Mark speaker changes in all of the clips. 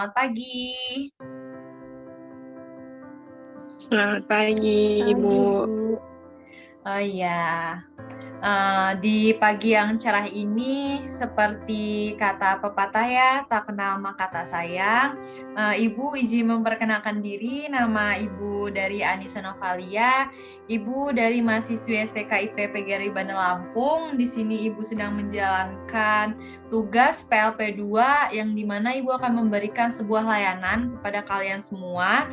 Speaker 1: Selamat pagi.
Speaker 2: Selamat pagi, Ibu.
Speaker 1: Oh iya, di pagi yang cerah ini, seperti kata pepatah ya, tak kenal maka tak sayang. Ibu izin memperkenalkan diri, nama Ibu dari Anissa Novalia, Ibu dari mahasiswi STK IP PGRI Bandar Lampung. Di sini Ibu sedang menjalankan tugas PLP 2 yang dimana Ibu akan memberikan sebuah layanan kepada kalian semua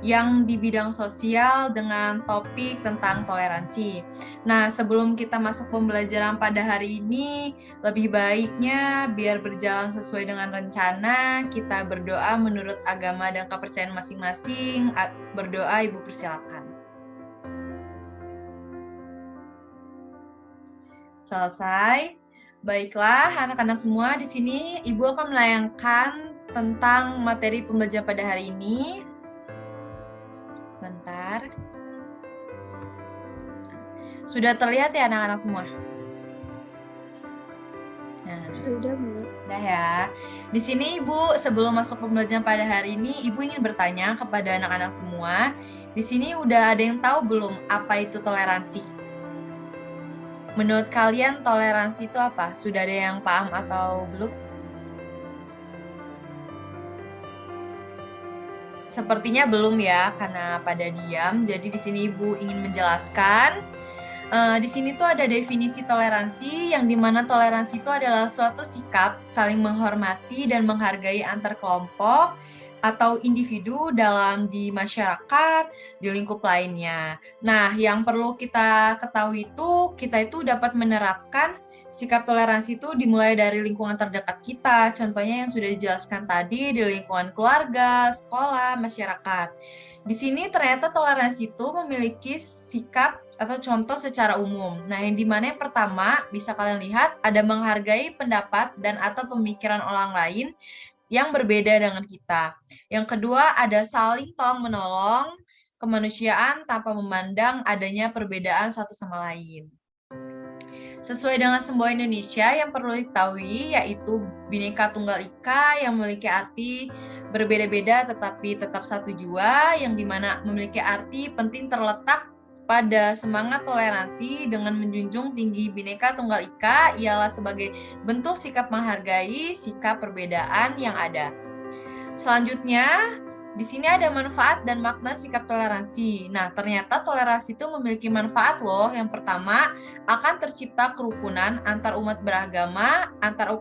Speaker 1: yang di bidang sosial dengan topik tentang toleransi. Nah, sebelum kita masuk pembelajaran pada hari ini, lebih baiknya biar berjalan sesuai dengan rencana, kita berdoa menurut agama dan kepercayaan masing-masing. Berdoa, Ibu persilakan. Selesai. Baiklah, anak-anak semua, di sini Ibu akan melayangkan tentang materi pembelajaran pada hari ini. Bentar. Sudah terlihat ya anak-anak semua? Nah,
Speaker 2: Sudah, Bu.
Speaker 1: Udah ya. Di sini Ibu, sebelum masuk pembelajaran pada hari ini, Ibu ingin bertanya kepada anak-anak semua. Di sini udah ada yang tahu belum apa itu toleransi? Menurut kalian toleransi itu apa? Sudah ada yang paham atau belum? Sepertinya belum ya, karena pada diam. Jadi di sini Ibu ingin menjelaskan. Di sini tuh ada definisi toleransi, yang dimana toleransi itu adalah suatu sikap saling menghormati dan menghargai antar kelompok atau individu di masyarakat, di lingkup lainnya. Nah, yang perlu kita ketahui itu, kita itu dapat menerapkan sikap toleransi itu dimulai dari lingkungan terdekat kita. Contohnya yang sudah dijelaskan tadi, di lingkungan keluarga, sekolah, masyarakat. Di sini ternyata toleransi itu memiliki sikap atau contoh secara umum. Nah, yang dimana yang pertama bisa kalian lihat ada menghargai pendapat dan atau pemikiran orang lain yang berbeda dengan kita. Yang kedua ada saling tolong menolong, kemanusiaan tanpa memandang adanya perbedaan satu sama lain. Sesuai dengan simbol Indonesia yang perlu diketahui yaitu Bhinneka Tunggal Ika yang memiliki arti berbeda-beda tetapi tetap satu jua, yang dimana memiliki arti penting terletak pada semangat toleransi dengan menjunjung tinggi Bhinneka Tunggal Ika ialah sebagai bentuk sikap menghargai sikap perbedaan yang ada. Selanjutnya, di sini ada manfaat dan makna sikap toleransi. Nah, ternyata toleransi itu memiliki manfaat loh. Yang pertama, akan tercipta kerukunan antar umat beragama, antar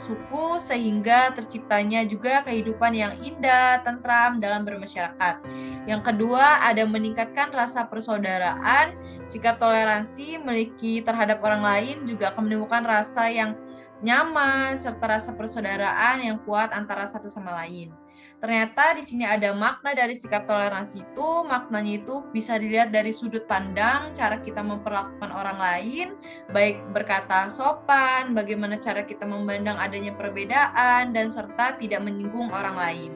Speaker 1: suku, sehingga terciptanya juga kehidupan yang indah, tentram dalam bermasyarakat. Yang kedua, ada meningkatkan rasa persaudaraan. Sikap toleransi memiliki terhadap orang lain juga akan menimbulkan rasa yang nyaman, serta rasa persaudaraan yang kuat antara satu sama lain. Ternyata di sini ada makna dari sikap toleransi itu, maknanya itu bisa dilihat dari sudut pandang, cara kita memperlakukan orang lain, baik berkata sopan, bagaimana cara kita memandang adanya perbedaan, dan serta tidak menyinggung orang lain.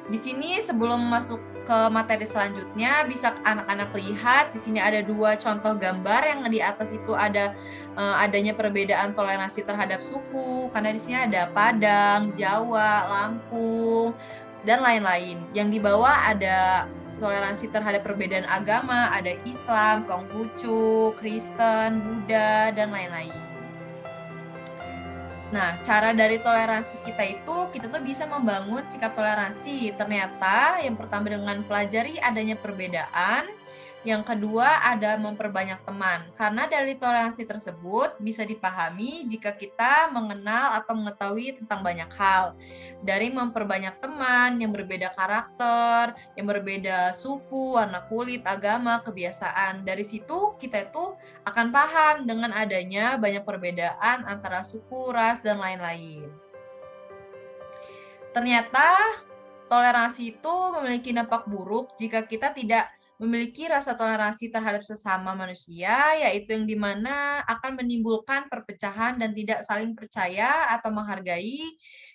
Speaker 1: Di sini sebelum masuk ke materi selanjutnya, bisa anak-anak lihat di sini ada dua contoh gambar yang di atas itu ada adanya perbedaan toleransi terhadap suku, karena di sini ada Padang, Jawa, Lampung, dan lain-lain. Yang di bawah ada toleransi terhadap perbedaan agama, ada Islam, Konghucu, Kristen, Buddha, dan lain-lain. Nah, cara dari toleransi kita tuh bisa membangun sikap toleransi. Ternyata yang pertama dengan pelajari adanya perbedaan, yang kedua ada memperbanyak teman. Karena dari toleransi tersebut bisa dipahami jika kita mengenal atau mengetahui tentang banyak hal. Dari memperbanyak teman yang berbeda karakter, yang berbeda suku, warna kulit, agama, kebiasaan. Dari situ kita itu akan paham dengan adanya banyak perbedaan antara suku, ras, dan lain-lain. Ternyata toleransi itu memiliki dampak buruk jika kita tidak memiliki rasa toleransi terhadap sesama manusia, yaitu yang dimana akan menimbulkan perpecahan dan tidak saling percaya atau menghargai,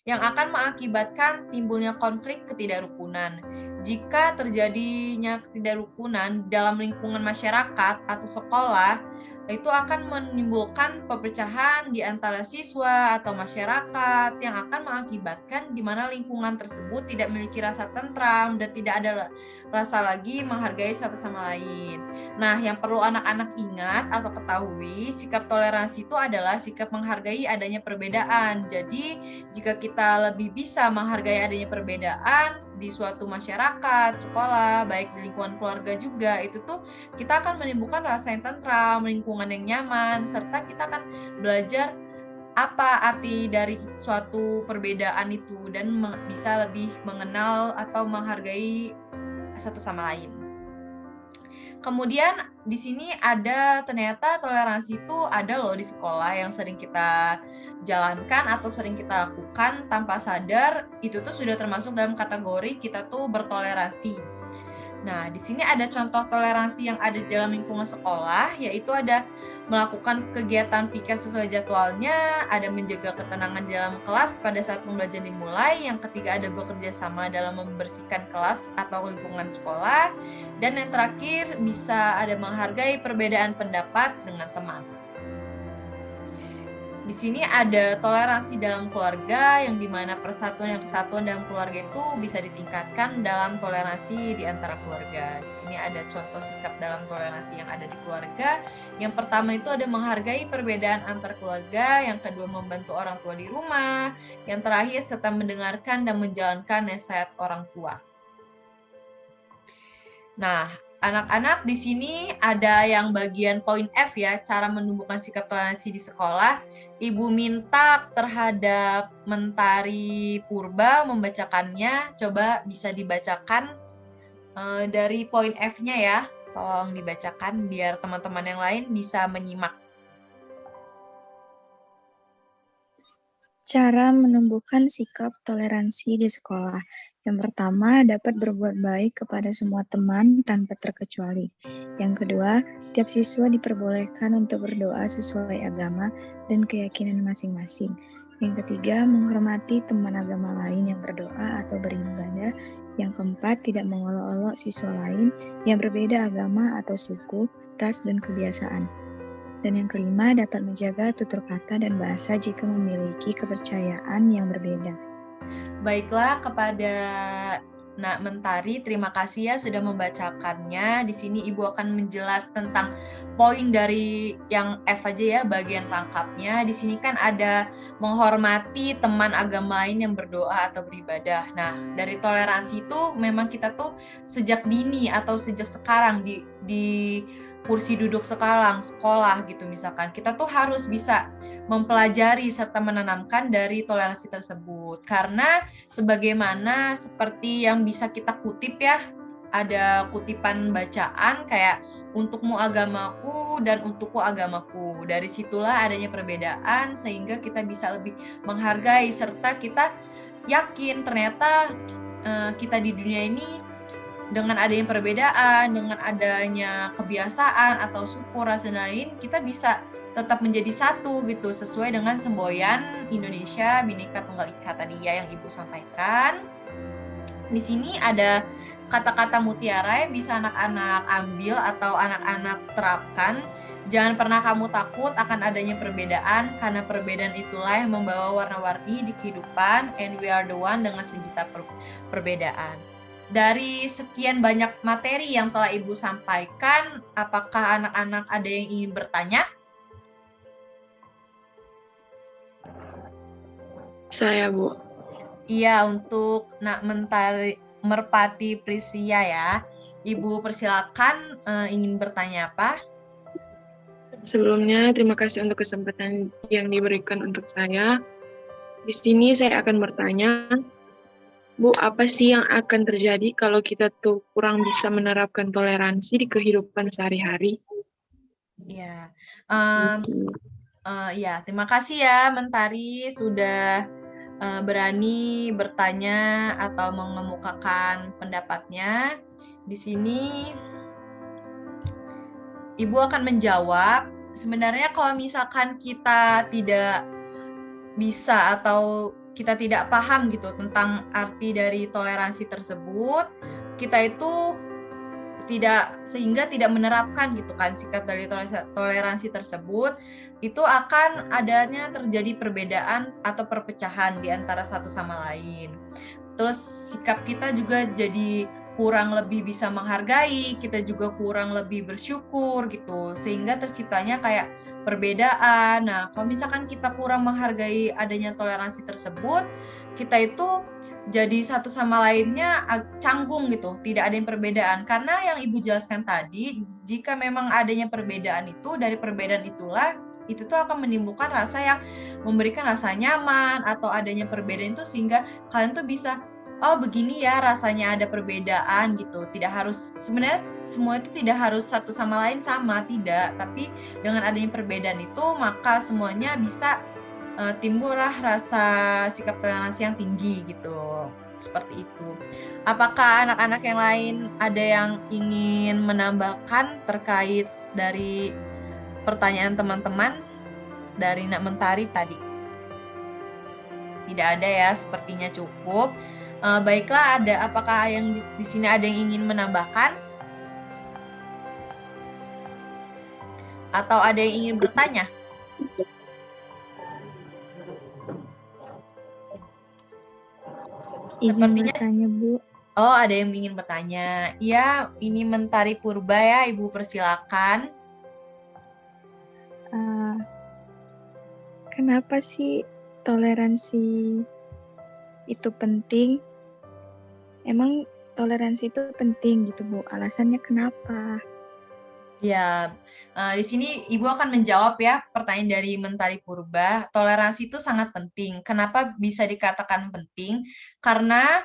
Speaker 1: yang akan mengakibatkan timbulnya konflik ketidakrukunan. Jika terjadinya ketidakrukunan dalam lingkungan masyarakat atau sekolah, itu akan menimbulkan perpecahan di antara siswa atau masyarakat yang akan mengakibatkan di mana lingkungan tersebut tidak memiliki rasa tentram dan tidak ada rasa lagi menghargai satu sama lain. Nah, yang perlu anak-anak ingat atau ketahui, sikap toleransi itu adalah sikap menghargai adanya perbedaan. Jadi, jika kita lebih bisa menghargai adanya perbedaan di suatu masyarakat, sekolah, baik di lingkungan keluarga juga, itu tuh kita akan menimbulkan rasa yang tentram, lingkungan yang nyaman, serta kita akan belajar apa arti dari suatu perbedaan itu dan bisa lebih mengenal atau menghargai satu sama lain. Kemudian di sini ada ternyata toleransi itu ada loh di sekolah yang sering kita jalankan atau sering kita lakukan tanpa sadar, itu tuh sudah termasuk dalam kategori kita tuh bertoleransi. Nah, di sini ada contoh toleransi yang ada di dalam lingkungan sekolah, yaitu ada melakukan kegiatan pikir sesuai jadwalnya, ada menjaga ketenangan di dalam kelas pada saat pembelajaran dimulai, yang ketiga ada bekerja sama dalam membersihkan kelas atau lingkungan sekolah, dan yang terakhir bisa ada menghargai perbedaan pendapat dengan teman. Di sini ada toleransi dalam keluarga yang dimana persatuan dan kesatuan dalam keluarga itu bisa ditingkatkan dalam toleransi di antara keluarga. Di sini ada contoh sikap dalam toleransi yang ada di keluarga. Yang pertama itu ada menghargai perbedaan antar keluarga, yang kedua membantu orang tua di rumah, yang terakhir serta mendengarkan dan menjalankan nasihat orang tua. Nah, anak-anak di sini ada yang bagian poin F ya, cara menumbuhkan sikap toleransi di sekolah. Ibu minta terhadap Mentari Purba membacakannya. Coba bisa dibacakan dari poin F-nya ya. Tolong dibacakan biar teman-teman yang lain bisa menyimak.
Speaker 3: Cara menumbuhkan sikap toleransi di sekolah. Yang pertama, dapat berbuat baik kepada semua teman tanpa terkecuali. Yang kedua, tiap siswa diperbolehkan untuk berdoa sesuai agama dan keyakinan masing-masing. Yang ketiga, menghormati teman agama lain yang berdoa atau beribadah. Yang keempat, tidak mengolok-olok siswa lain yang berbeda agama atau suku, ras, dan kebiasaan. Dan yang kelima, dapat menjaga tutur kata dan bahasa jika memiliki kepercayaan yang berbeda.
Speaker 1: Baiklah, kepada Nak Mentari, terima kasih ya sudah membacakannya. Di sini Ibu akan menjelas tentang poin dari yang F aja ya, bagian rangkapnya. Di sini kan ada menghormati teman agama lain yang berdoa atau beribadah. Nah, dari toleransi itu memang kita tuh sejak dini atau sejak sekarang di kursi duduk sekolah gitu misalkan. Kita tuh harus bisa mempelajari serta menanamkan dari toleransi tersebut. Karena sebagaimana seperti yang bisa kita kutip ya, ada kutipan bacaan kayak untukmu agamaku dan untukku agamaku. Dari situlah adanya perbedaan sehingga kita bisa lebih menghargai serta kita yakin ternyata kita di dunia ini dengan adanya perbedaan, dengan adanya kebiasaan atau suku ras dan lain, kita bisa tetap menjadi satu gitu sesuai dengan semboyan Indonesia Bhinneka Tunggal Ika tadi ya yang Ibu sampaikan. Di sini ada kata-kata mutiara yang bisa anak-anak ambil atau anak-anak terapkan. Jangan pernah kamu takut akan adanya perbedaan karena perbedaan itulah yang membawa warna-warni di kehidupan, and we are the one dengan sejuta perbedaan. Dari sekian banyak materi yang telah Ibu sampaikan, apakah anak-anak ada yang ingin bertanya?
Speaker 2: Saya, Bu.
Speaker 1: Iya, untuk Nak Merpati Prisia ya. Ibu persilakan ingin bertanya apa?
Speaker 2: Sebelumnya, terima kasih untuk kesempatan yang diberikan untuk saya. Di sini saya akan bertanya, Bu, apa sih yang akan terjadi kalau kita tuh kurang bisa menerapkan toleransi di kehidupan sehari-hari?
Speaker 1: Ya, ya, terima kasih ya Mentari sudah berani bertanya atau mengemukakan pendapatnya. Di sini Ibu akan menjawab. Sebenarnya kalau misalkan kita tidak bisa atau kita tidak paham gitu tentang arti dari toleransi tersebut, kita itu sehingga tidak menerapkan gitu kan sikap dari toleransi tersebut, itu akan adanya terjadi perbedaan atau perpecahan di antara satu sama lain. Terus sikap kita juga jadi kurang lebih bisa menghargai, kita juga kurang lebih bersyukur gitu, sehingga terciptanya kayak perbedaan. Nah, kalau misalkan kita kurang menghargai adanya toleransi tersebut, kita itu jadi satu sama lainnya canggung gitu, tidak ada yang perbedaan. Karena yang Ibu jelaskan tadi, jika memang adanya perbedaan itu, dari perbedaan itulah, itu tuh akan menimbulkan rasa yang memberikan rasa nyaman atau adanya perbedaan itu, sehingga kalian tuh bisa, oh begini ya rasanya ada perbedaan gitu. Tidak harus, sebenarnya semua itu tidak harus satu sama lain sama, tidak. Tapi dengan adanya perbedaan itu, maka semuanya bisa timbullah rasa sikap toleransi yang tinggi gitu. Seperti itu. Apakah anak-anak yang lain ada yang ingin menambahkan terkait dari pertanyaan teman-teman dari Nak Mentari tadi? Tidak ada ya, sepertinya cukup. Baiklah, apakah yang di sini ada yang ingin menambahkan? Atau ada yang ingin bertanya?
Speaker 3: Izin bertanya, Bu.
Speaker 1: Oh, ada yang ingin bertanya. Iya, ini Mentari Purba ya, Ibu persilakan.
Speaker 3: Kenapa sih toleransi itu penting? Emang toleransi itu penting gitu, Bu? Alasannya kenapa?
Speaker 1: Ya, di sini Ibu akan menjawab ya pertanyaan dari Mentari Purba. Toleransi itu sangat penting. Kenapa bisa dikatakan penting? Karena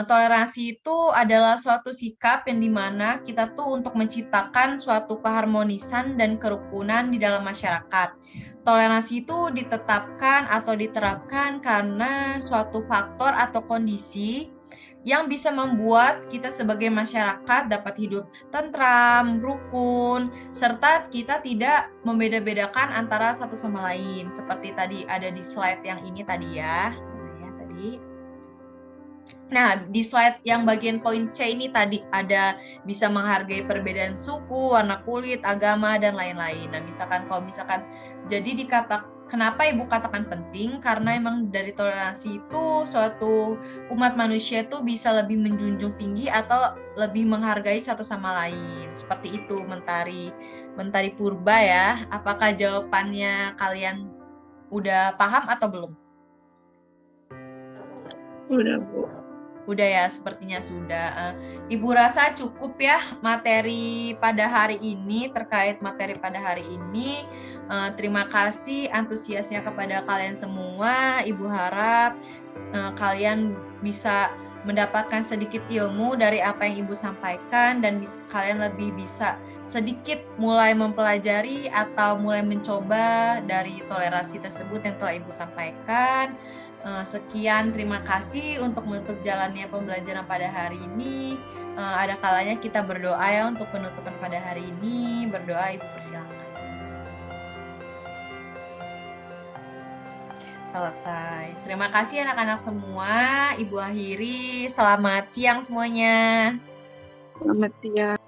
Speaker 1: toleransi itu adalah suatu sikap yang dimana kita tuh untuk menciptakan suatu keharmonisan dan kerukunan di dalam masyarakat. Toleransi itu ditetapkan atau diterapkan karena suatu faktor atau kondisi yang bisa membuat kita sebagai masyarakat dapat hidup tentram, rukun, serta kita tidak membeda-bedakan antara satu sama lain. Seperti tadi ada di slide yang ini tadi ya. Nah, di slide yang bagian poin C ini tadi ada bisa menghargai perbedaan suku, warna kulit, agama, dan lain-lain. Nah, kalau misalkan jadi kenapa Ibu katakan penting? Karena emang dari toleransi itu suatu umat manusia itu bisa lebih menjunjung tinggi atau lebih menghargai satu sama lain. Seperti itu, Mentari Purba ya. Apakah jawabannya kalian udah paham atau belum?
Speaker 2: Udah, Bu.
Speaker 1: Udah ya, sepertinya sudah. Ibu rasa cukup ya materi pada hari ini, terkait materi pada hari ini. Terima kasih antusiasnya kepada kalian semua. Ibu harap kalian bisa mendapatkan sedikit ilmu dari apa yang Ibu sampaikan, dan kalian lebih bisa sedikit mulai mempelajari atau mulai mencoba dari toleransi tersebut yang telah Ibu sampaikan. Sekian, terima kasih. Untuk menutup jalannya pembelajaran pada hari ini, ada kalanya kita berdoa ya untuk penutupan pada hari ini. Berdoa, Ibu persilakan. Selesai. Terima kasih anak-anak semua. Ibu akhiri. Selamat siang semuanya.
Speaker 2: Selamat siang.